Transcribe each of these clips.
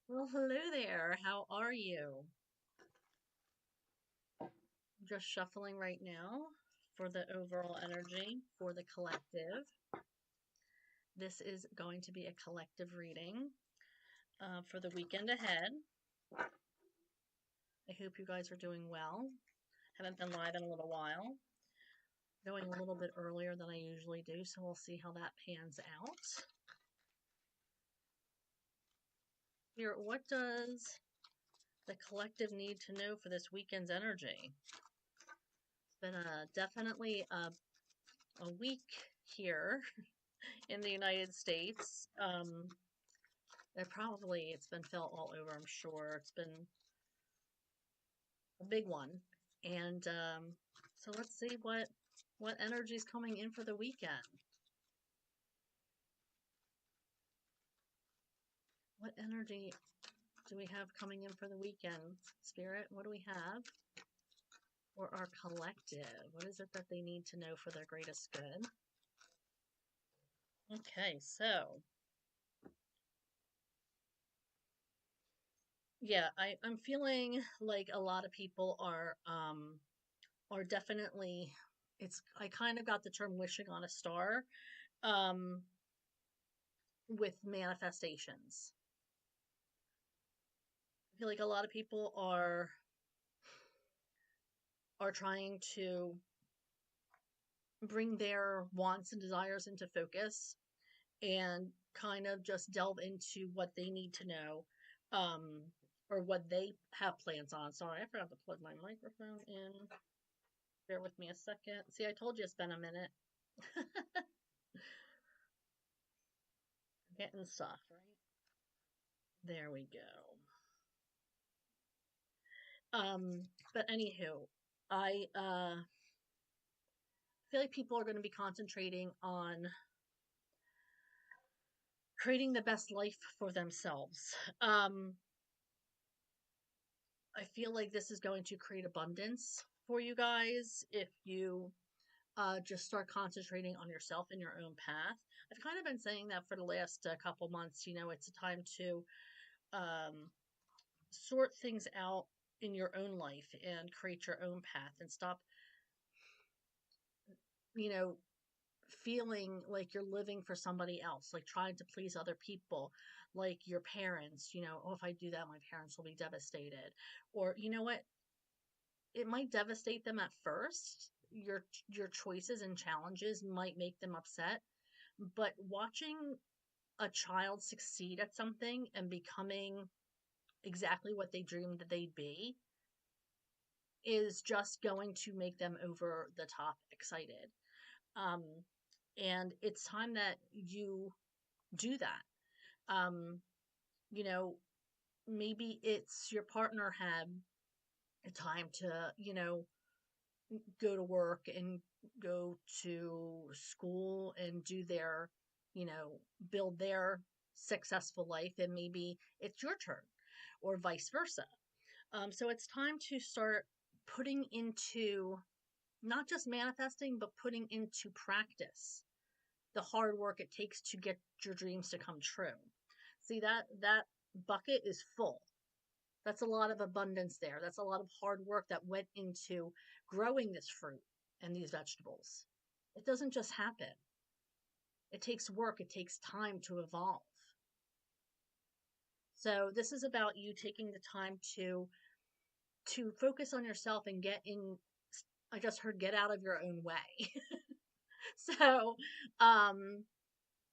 Well, hello there. How are you? Just shuffling right now for the overall energy for the collective. This is going to be a collective reading for the weekend ahead. I hope you guys are doing well. Haven't been live in a little while. Going a little bit earlier than I usually do, so we'll see how that pans out. Here, what does the collective need to know for this weekend's energy? It's been definitely a week here in the United States. It's been felt all over, I'm sure. It's been a big one. And so let's see what energy is coming in for the weekend. What energy do we have coming in for the weekend? Spirit, what do we have? Or our collective? What is it that they need to know for their greatest good? Okay, so yeah, I'm feeling like a lot of people are definitely, it's, I kind of got the term wishing on a star um with manifestations. I feel like a lot of people are trying to bring their wants and desires into focus and kind of just delve into what they need to know, um or what they have plans on. Sorry, I forgot to plug my microphone in. Bear with me a second. See, I told you it's been a minute. Getting stuff, right? There we go. But anywho, I feel like people are going to be concentrating on creating the best life for themselves. I feel like this is going to create abundance for you guys if you just start concentrating on yourself and your own path. I've kind of been saying that for the last couple months. It's a time to um, sort things out in your own life and create your own path and stop, you know, feeling like you're living for somebody else, like trying to please other people, like your parents, oh, if I do that, my parents will be devastated. Or, you know what? It might devastate them at first. Your choices and challenges might make them upset, but watching a child succeed at something and becoming exactly what they dreamed that they'd be is just going to make them over the top excited. Um, and it's time that you do that. Um, you know, Maybe it's your partner had a time to, go to work and go to school and do their, build their successful life, and maybe it's your turn, or vice versa. So it's time to start putting into, not just manifesting, but putting into practice the hard work it takes to get your dreams to come true. See, that bucket is full. That's a lot of abundance there. That's a lot of hard work that went into growing this fruit and these vegetables. It doesn't just happen. It takes work, it takes time to evolve. So this is about you taking the time to focus on yourself and get in. I just heard get out of your own way. So, um,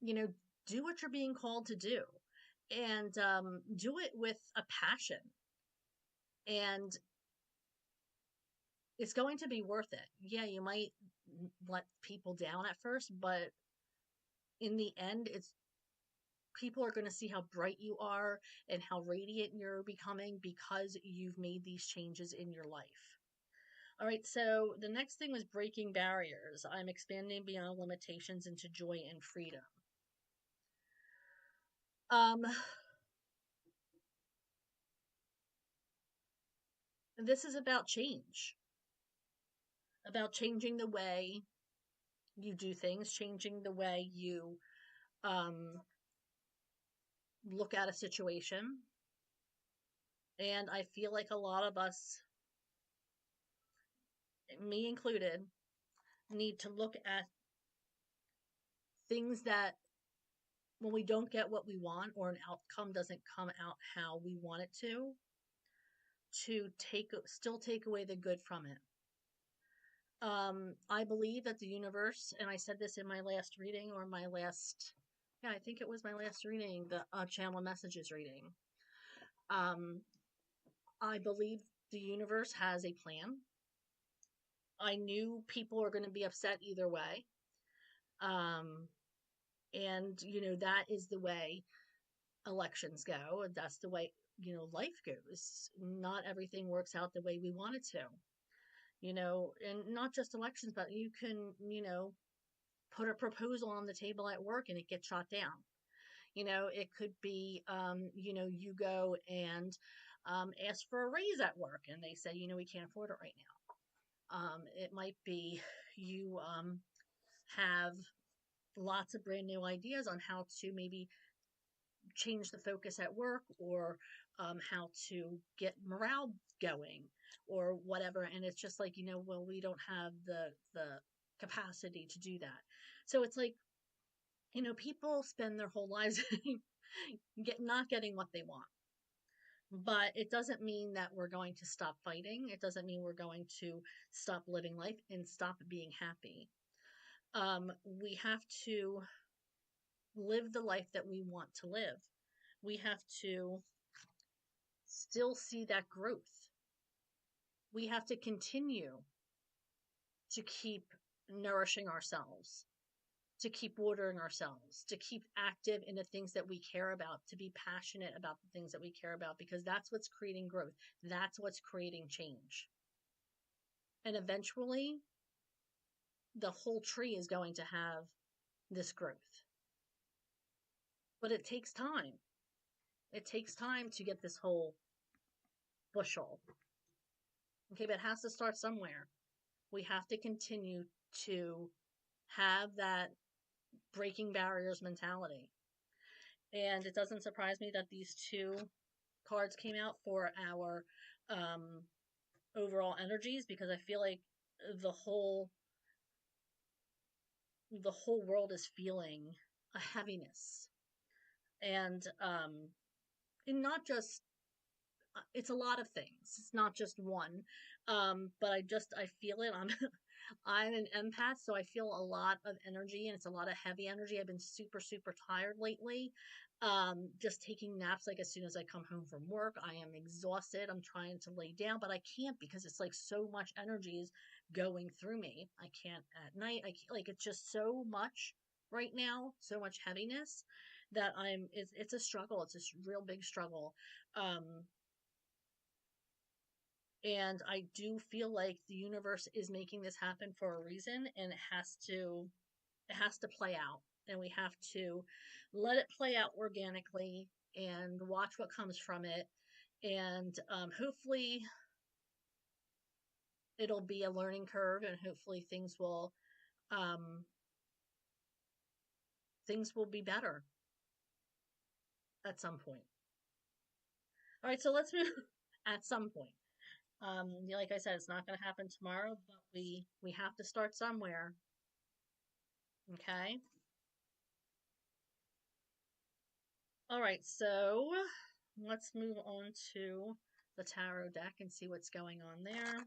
you know, do what you're being called to do, and do it with a passion. And it's going to be worth it. Yeah, you might let people down at first, but in the end, it's people are going to see how bright you are and how radiant you're becoming because you've made these changes in your life. All right, so the next thing was breaking barriers. I'm expanding beyond limitations into joy and freedom. Um, this is about changing the way you do things, changing the way you um, look at a situation. And I feel like a lot of us, me included, need to look at things that when we don't get what we want or an outcome doesn't come out how we want it to still take away the good from it. I believe that the universe, and I said this in my last reading or my last, yeah, I think it was my last reading, the channel messages reading. Um, I believe the universe has a plan. I knew people are going to be upset either way. Um, and, that is the way elections go. That's the way, life goes. Not everything works out the way we want it to, and not just elections, but you can, put a proposal on the table at work and it gets shot down. It could be, you go and ask for a raise at work and they say, we can't afford it right now. It might be you have lots of brand new ideas on how to maybe change the focus at work or how to get morale going or whatever. And it's just like, well, we don't have the capacity to do that. So it's like, people spend their whole lives not getting what they want. But it doesn't mean that we're going to stop fighting. It doesn't mean we're going to stop living life and stop being happy. We have to live the life that we want to live. We have to still see that growth. We have to continue to keep nourishing ourselves, to keep watering ourselves, to keep active in the things that we care about, to be passionate about the things that we care about, because that's what's creating growth. That's what's creating change. And eventually, the whole tree is going to have this growth. But it takes time. It takes time to get this whole bushel. Okay, but it has to start somewhere. We have to continue to have that breaking barriers mentality. And it doesn't surprise me that these two cards came out for our overall energies, because I feel like the whole world is feeling a heaviness. And not just it's a lot of things. It's not just one. But I feel it. I'm an empath, so I feel a lot of energy, and it's a lot of heavy energy. I've been super, super tired lately. Just taking naps like as soon as I come home from work. I am exhausted. I'm trying to lay down, but I can't because it's like so much energy is going through me. I can't at night. I can't, like it's just so much right now, so much heaviness that it's a struggle. It's a real big struggle. Um, and I do feel like the universe is making this happen for a reason, and it has to play out, and we have to let it play out organically and watch what comes from it. And hopefully it'll be a learning curve, and hopefully um, things will be better at some point. All right, so let's move at some point. Like I said, it's not going to happen tomorrow, but we have to start somewhere. Okay. All right, so let's move on to the tarot deck and see what's going on there.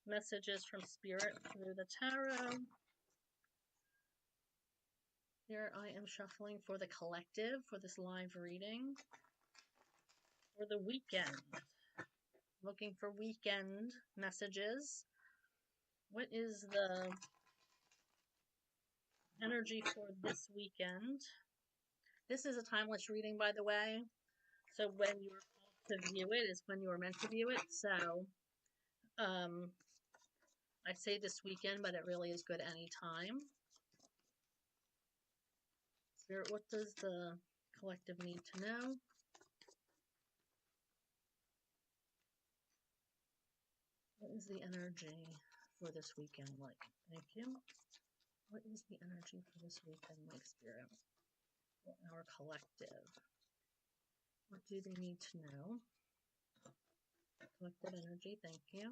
Messages from Spirit through the tarot. Here I am shuffling for the collective for this live reading for the weekend. Looking for weekend messages. What is the energy for this weekend? This is a timeless reading, by the way. So when you are called to view it is when you are meant to view it. So I say this weekend, but it really is good anytime. Spirit, what does the collective need to know? What is the energy for this weekend like? Thank you. What is the energy for this weekend like, Spirit? For our collective. What do they need to know? Collective energy. Thank you.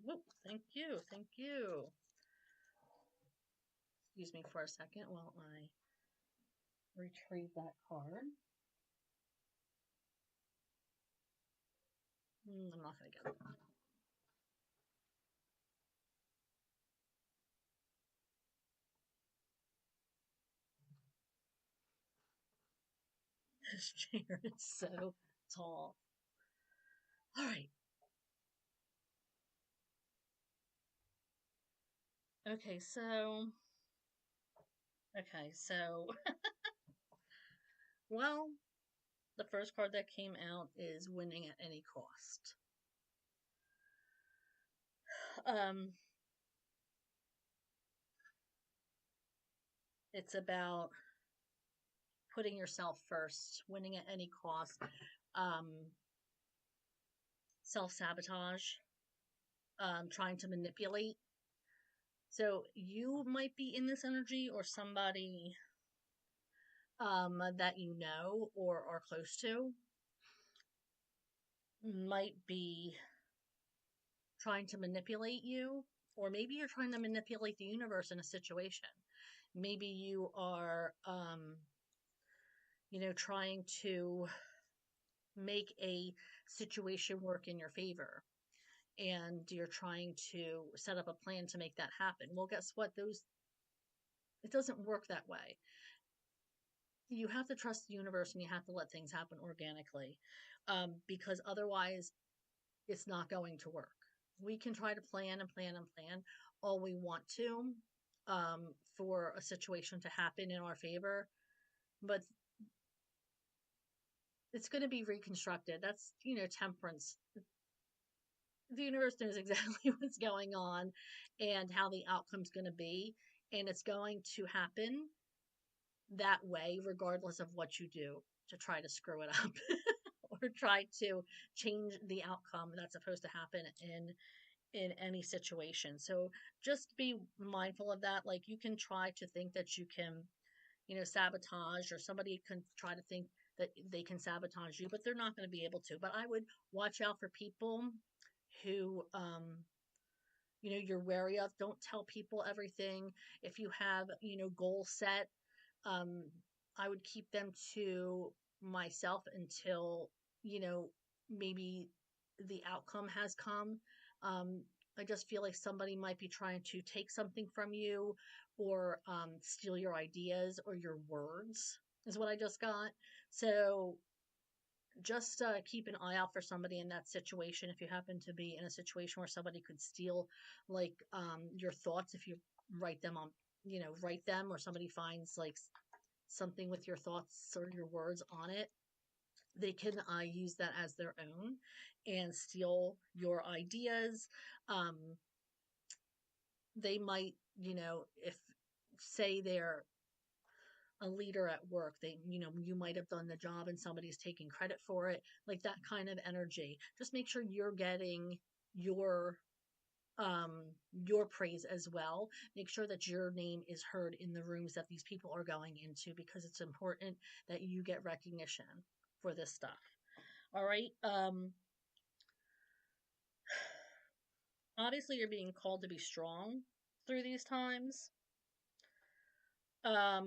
Whoop, thank you. Thank you. Excuse me for a second while I retrieve that card. I'm not going to get it. This chair is so tall. All right. Okay, so. Okay, so. Well, the first card that came out is winning at any cost. Um, it's about putting yourself first, winning at any cost, self sabotage, trying to manipulate. So you might be in this energy, or somebody that you know or are close to might be trying to manipulate you, or maybe you're trying to manipulate the universe in a situation. Maybe you are, trying to make a situation work in your favor, and you're trying to set up a plan to make that happen. Well, guess what? It doesn't work that way. You have to trust the universe, and you have to let things happen organically, because otherwise it's not going to work. We can try to plan and plan and plan all we want to, for a situation to happen in our favor, but it's going to be reconstructed. That's, temperance. The universe knows exactly what's going on and how the outcome's going to be, and it's going to happen that way regardless of what you do to try to screw it up or try to change the outcome that's supposed to happen in any situation. So just be mindful of that. Like, you can try to think that you can, sabotage, or somebody can try to think that they can sabotage you, but they're not going to be able to. But I would watch out for people who, you're wary of. Don't tell people everything. If you have, goals set, um, I would keep them to myself until, you know, maybe the outcome has come. Um, I just feel like somebody might be trying to take something from you, or steal your ideas or your words, is what I just got. So just keep an eye out for somebody in that situation. If you happen to be in a situation where somebody could steal, like, your thoughts, if you write them on, write them, or somebody finds like something with your thoughts or your words on it, they can use that as their own and steal your ideas. Um, they might, if, say, they're a leader at work, you might have done the job and somebody's taking credit for it, like that kind of energy. Just make sure you're getting your um your praise as well. Make sure that your name is heard in the rooms that these people are going into, because it's important that you get recognition for this stuff. All right. Obviously you're being called to be strong through these times. I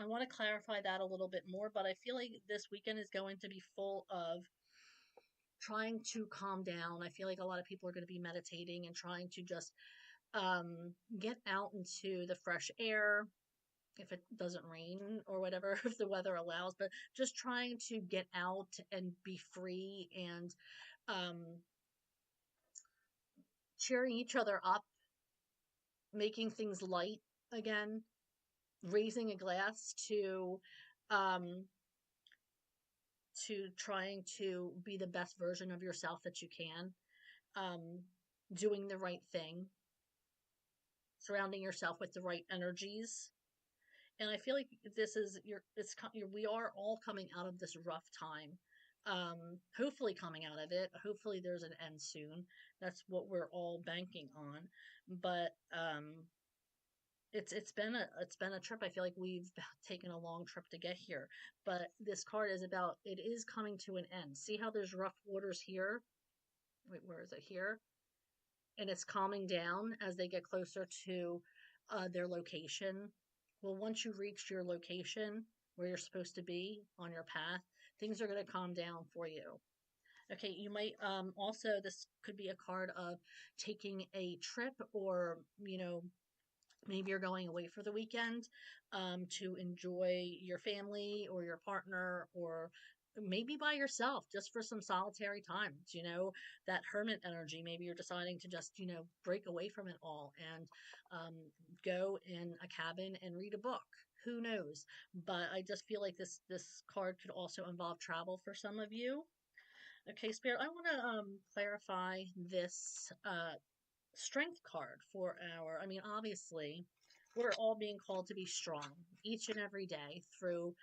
want to clarify that a little bit more, but I feel like this weekend is going to be full of trying to calm down. I feel like a lot of people are going to be meditating and trying to just get out into the fresh air, if it doesn't rain or whatever, if the weather allows, but just trying to get out and be free, and um, cheering each other up, making things light again, raising a glass um, to trying to be the best version of yourself that you can, um, doing the right thing, surrounding yourself with the right energies. And I feel like this is we are all coming out of this rough time. Hopefully coming out of it. Hopefully there's an end soon. That's what we're all banking on. But it's been a trip. I feel like we've taken a long trip to get here, but this card is about it is coming to an end. See how there's rough waters here? Wait, where is it here? And it's calming down as they get closer to their location. Well, once you reach your location where you're supposed to be on your path, things are going to calm down for you. Okay, you might also, this could be a card of taking a trip, or maybe you're going away for the weekend to enjoy your family or your partner, or maybe by yourself just for some solitary time. That hermit energy. Maybe you're deciding to just, break away from it all and um, go in a cabin and read a book. Who knows? But I just feel like this card could also involve travel for some of you. Okay, Spirit, I want to clarify this strength card for I mean, obviously, we're all being called to be strong each and every day through,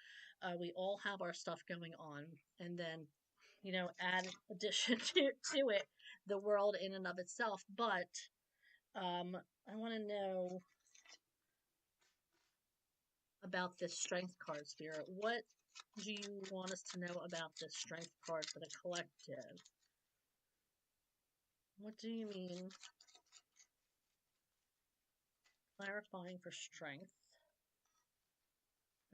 we all have our stuff going on. And then, add addition to it, the world in and of itself. But I want to know about this strength card, Spirit. What do you want us to know about this strength card for the collective? What do you mean clarifying for strength?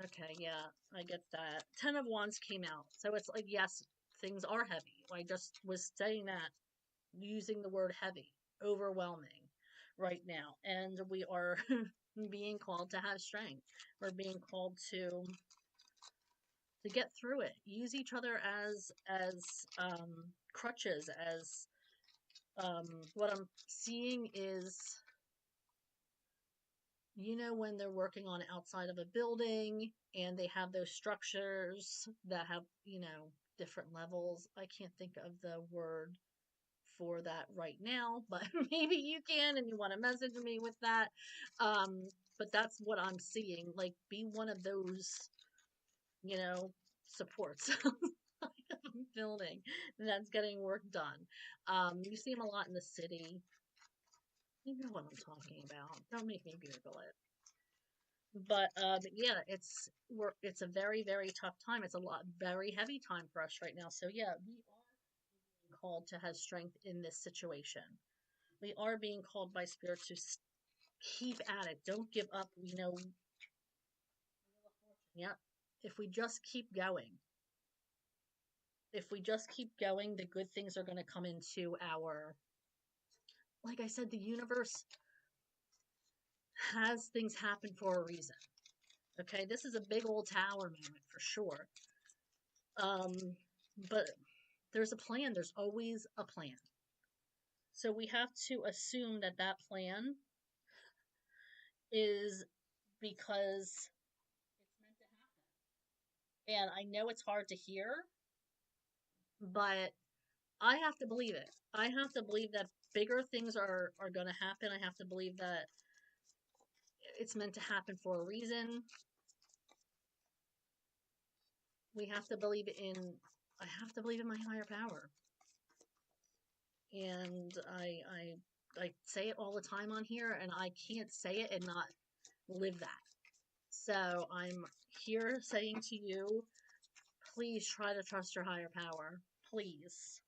Okay, yeah, I get that. Ten of Wands came out. So it's like, yes, things are heavy. I just was saying that, using the word heavy, overwhelming right now. And we are being called to have strength. We're being called to get through it. Use each other as crutches, as what I'm seeing is, when they're working on outside of a building and they have those structures that have, different levels. I can't think of the word for that right now, but maybe you can and you want to message me with that. But that's what I'm seeing. Like, be one of those, you know, supports building that's getting work done. You see them a lot in the city. You know what I'm talking about. Don't make me Google it. But yeah, it's a very, very tough time. It's a very heavy time for us right now. So yeah, we are being called to have strength in this situation. We are being called by Spirit to keep at it. Don't give up. Yeah. If we just keep going, the good things are going to come into our. Like I said, the universe has things happen for a reason. Okay, this is a big old tower moment for sure. But there's a plan. There's always a plan. So we have to assume that that plan is because it's meant to happen. And I know it's hard to hear, but I have to believe it. I have to believe that bigger things are going to happen. I have to believe that it's meant to happen for a reason. We have to believe I have to believe in my higher power. And I say it all the time on here, and I can't say it and not live that. So I'm here saying to you, please try to trust your higher power. Please.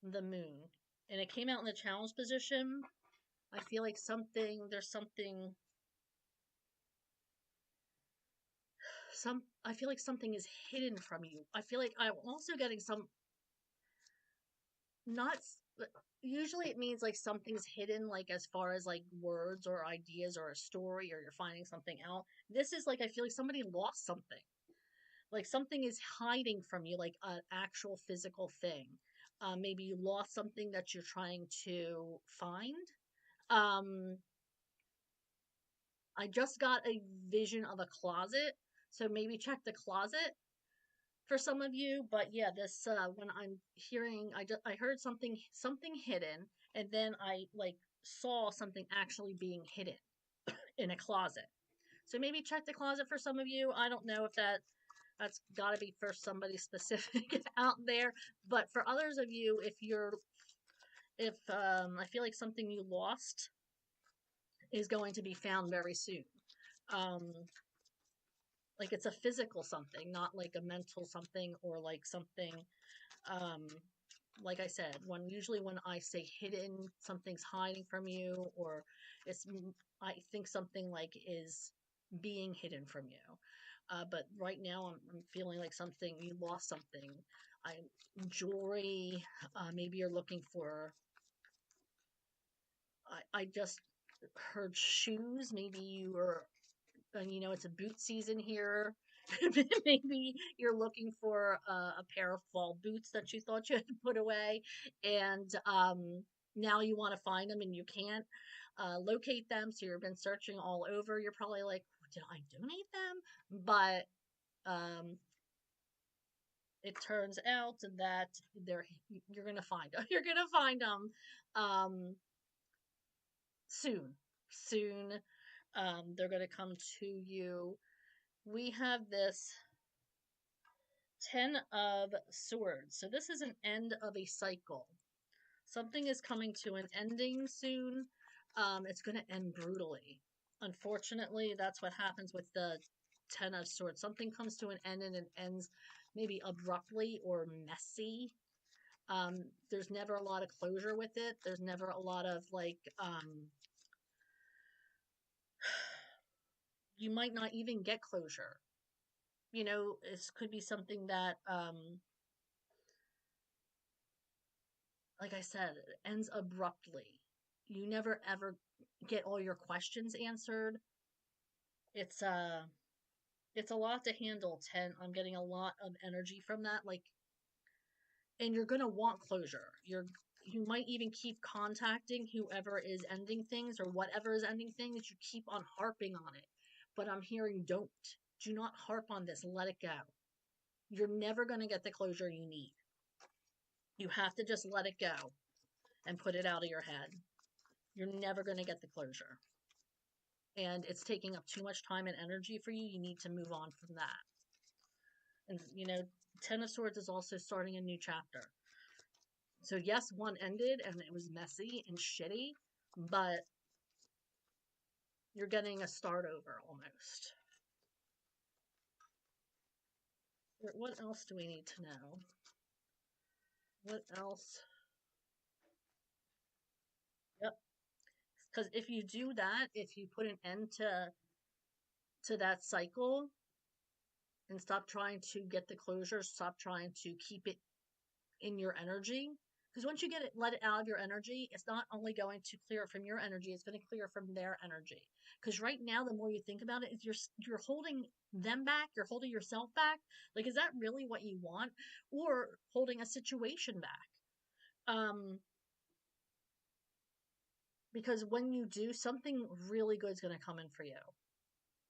The moon. And it came out in the challenge position. I feel like there's something, I feel like something is hidden from you. I feel like I'm also getting not, usually it means like something's hidden, like as far as like words or ideas or a story, or you're finding something out. This is like, I feel like somebody lost something. Like something is hiding from you, like an actual physical thing. Maybe you lost something that you're trying to find. Um, I just got a vision of a closet, so maybe check the closet for some of you. But yeah, this when I'm hearing, I heard something hidden, and then I like saw something actually being hidden in a closet. So maybe check the closet for some of you. I don't know if that's got to be for somebody specific out there, but for others of you, if I feel like something you lost is going to be found very soon. Um, like it's a physical something, not like a mental something or like something. Um, like I said, when I say hidden, something's hiding from you, or it's I think something like is being hidden from you. But right now, I'm feeling like something you lost something. I Jewelry. Maybe you're looking for. I just heard shoes. Maybe you were, and it's a boot season here. Maybe you're looking for a pair of fall boots that you thought you had to put away, and now you want to find them and you can't locate them. So you've been searching all over. You're probably like, did I donate them? But um, it turns out that you're gonna find them. You're gonna find them um, soon. Soon, they're gonna come to you. We have this 10 of Swords. So this is an end of a cycle. Something is coming to an ending soon. It's going to end brutally. Unfortunately, that's what happens with the 10 of Swords. Something comes to an end and it ends maybe abruptly or messy. There's never a lot of closure with it. There's never a lot of like, you might not even get closure. This could be something that, like I said, it ends abruptly. You never ever get all your questions answered. It's it's a lot to handle, 10. I'm getting a lot of energy from that, like, and you're going to want closure. You might even keep contacting whoever is ending things or whatever is ending things. You keep on harping on it. But I'm hearing do not harp on this. Let it go. You're never going to get the closure you need. You have to just let it go and put it out of your head. You're never going to get the closure. And it's taking up too much time and energy for you. You need to move on from that. And, 10 of Swords is also starting a new chapter. So, yes, one ended and it was messy and shitty, but you're getting a start over almost. What else do we need to know? What else? Yep. Because if you do that, if you put an end to that cycle and stop trying to get the closure, stop trying to keep it in your energy, because once you let it out of your energy, it's not only going to clear it from your energy, it's going to clear from their energy. Because right now, the more you think about it, you're holding them back, you're holding yourself back. Like, is that really what you want? Or holding a situation back? Because when you do, something really good is going to come in for you.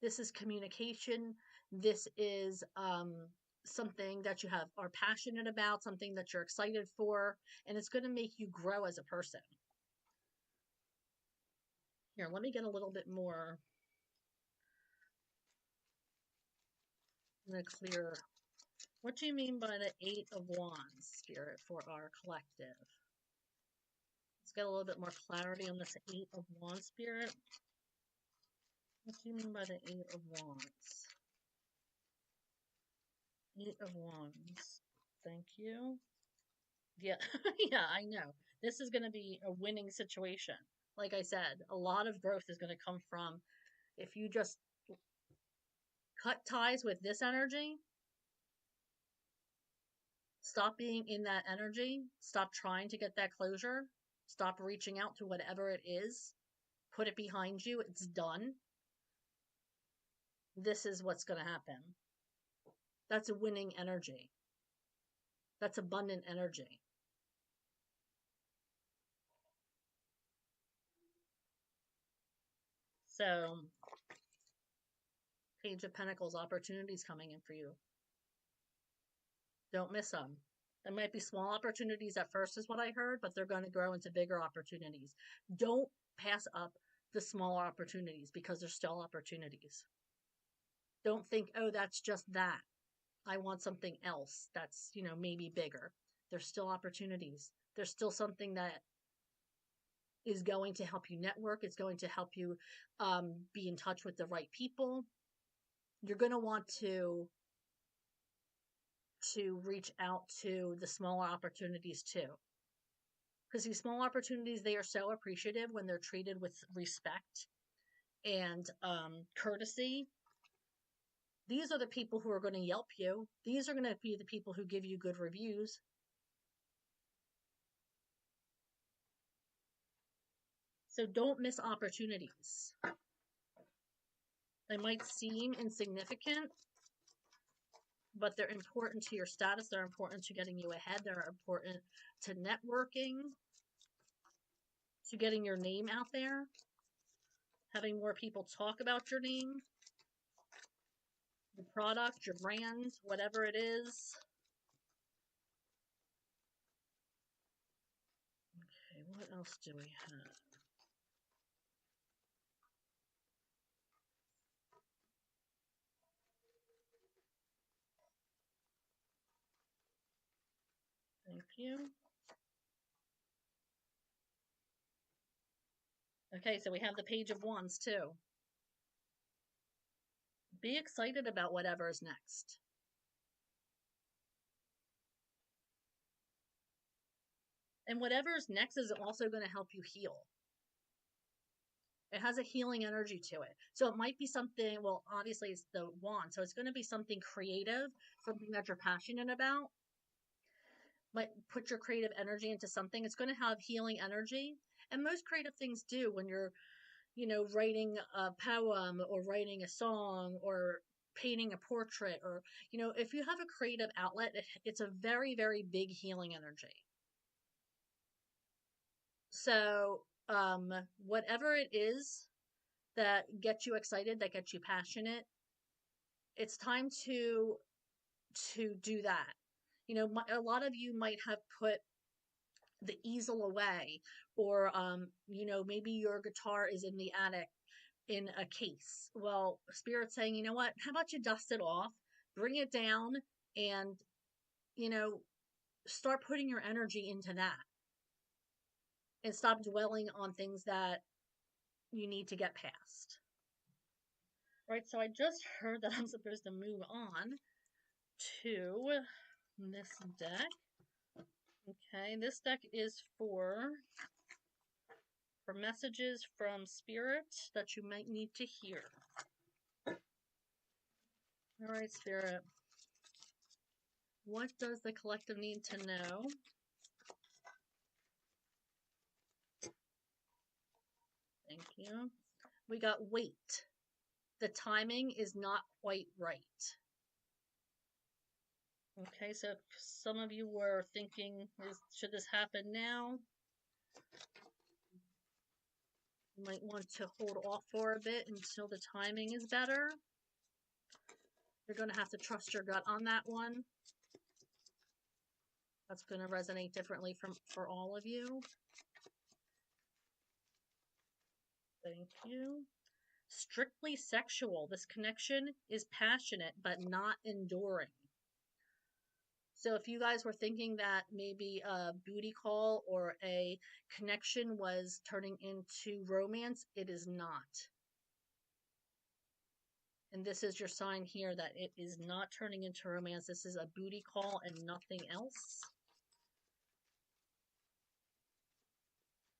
This is communication. This is something that you are passionate about, something that you're excited for, and it's going to make you grow as a person. Here, let me get a little bit more. I'm going to clear. What do you mean by the 8 of Wands, Spirit, for our collective? Let's get a little bit more clarity on this 8 of Wands, Spirit. What do you mean by the 8 of Wands? 8 of Wands. Thank you. Yeah, yeah, I know. This is going to be a winning situation. Like I said, a lot of growth is going to come from if you just cut ties with this energy, stop being in that energy, stop trying to get that closure, stop reaching out to whatever it is, put it behind you, it's done. This is what's going to happen. That's a winning energy. That's abundant energy. So, Page of Pentacles, opportunities coming in for you. Don't miss them. There might be small opportunities at first, is what I heard, but they're going to grow into bigger opportunities. Don't pass up the smaller opportunities because they're still opportunities. Don't think, oh, that's just that. I want something else that's, maybe bigger. There's still opportunities. There's still something that is going to help you network. It's going to help you be in touch with the right people. You're going to want to reach out to the smaller opportunities too. Because these small opportunities, they are so appreciative when they're treated with respect and courtesy. These are the people who are going to Yelp you. These are going to be the people who give you good reviews. So don't miss opportunities. They might seem insignificant, but they're important to your status. They're important to getting you ahead. They're important to networking, to getting your name out there, having more people talk about your name, your product, your brand, whatever it is. Okay, what else do we have? Thank you. Okay, so we have the Page of Wands too. Be excited about whatever is next. And whatever is next is also going to help you heal. It has a healing energy to it. So it might be something, well, obviously it's the wand. So it's going to be something creative, something that you're passionate about. Might put your creative energy into something. It's going to have healing energy. And most creative things do when you're, writing a poem or writing a song or painting a portrait, or, if you have a creative outlet, it's a very, very big healing energy. So, whatever it is that gets you excited, that gets you passionate, it's time to do that. A lot of you might have put the easel away, or maybe your guitar is in the attic in a case. Well, Spirit's saying, you know what? How about you dust it off, bring it down, and you know start putting your energy into that, and stop dwelling on things that you need to get past. Right, so I just heard that I'm supposed to move on to this deck. Okay, this deck is for messages from Spirit that you might need to hear. All right, Spirit. What does the collective need to know? Thank you. We got wait. The timing is not quite right. Okay, so if some of you were thinking, should this happen now? You might want to hold off for a bit until the timing is better. You're going to have to trust your gut on that one. That's going to resonate differently for all of you. Thank you. Strictly sexual. This connection is passionate but not enduring. So if you guys were thinking that maybe a booty call or a connection was turning into romance, it is not. And this is your sign here that it is not turning into romance. This is a booty call and nothing else.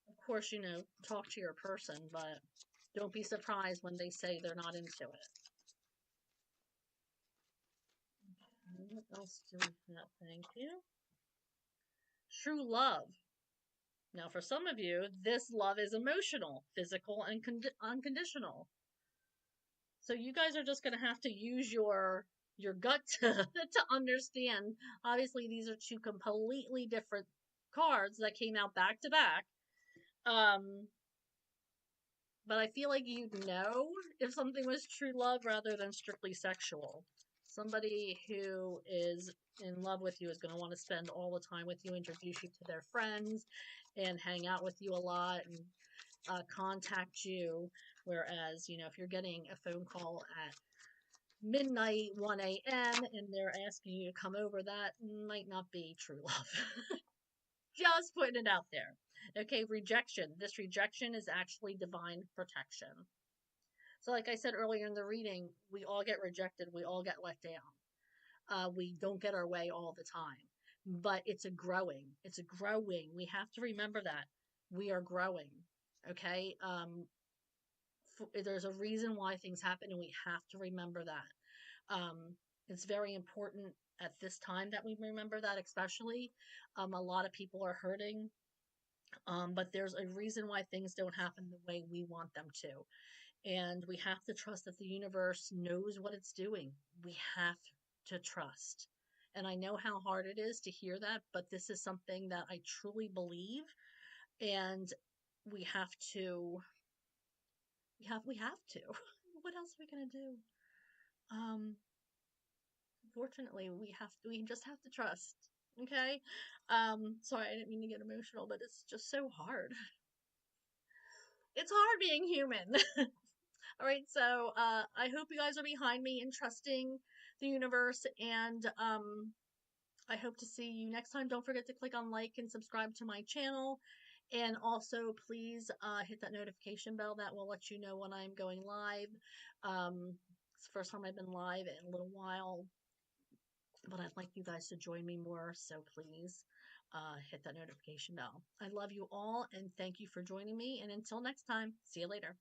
Of course, talk to your person, but don't be surprised when they say they're not into it. What else do we have? Thank you. True love. Now, for some of you, this love is emotional, physical, and unconditional. So you guys are just going to have to use your gut to understand. Obviously, these are two completely different cards that came out back to back. But I feel like you'd know if something was true love rather than strictly sexual. Somebody who is in love with you is going to want to spend all the time with you, introduce you to their friends, and hang out with you a lot, and contact you. Whereas, if you're getting a phone call at midnight, 1 a.m., and they're asking you to come over, that might not be true love. Just putting it out there. Okay, rejection. This rejection is actually divine protection. So, like I said earlier in the reading, we all get rejected, we all get let down. We don't get our way all the time, but it's a growing. It's a growing. We have to remember that we are growing. Okay. There's a reason why things happen, and we have to remember that. It's very important at this time that we remember that, especially. A lot of people are hurting, but there's a reason why things don't happen the way we want them to. And we have to trust that the universe knows what it's doing. We have to trust. And I know how hard it is to hear that, but this is something that I truly believe. And we have to, we have to. What else are we going to do? Um, Fortunately, we just have to trust. Okay. Sorry, I didn't mean to get emotional, but it's just so hard. It's hard being human. All right, so I hope you guys are behind me in trusting the universe, and I hope to see you next time. Don't forget to click on like and subscribe to my channel, and also please hit that notification bell that will let you know when I'm going live. It's the first time I've been live in a little while, but I'd like you guys to join me more, so please hit that notification bell. I love you all, and thank you for joining me, and until next time, see you later.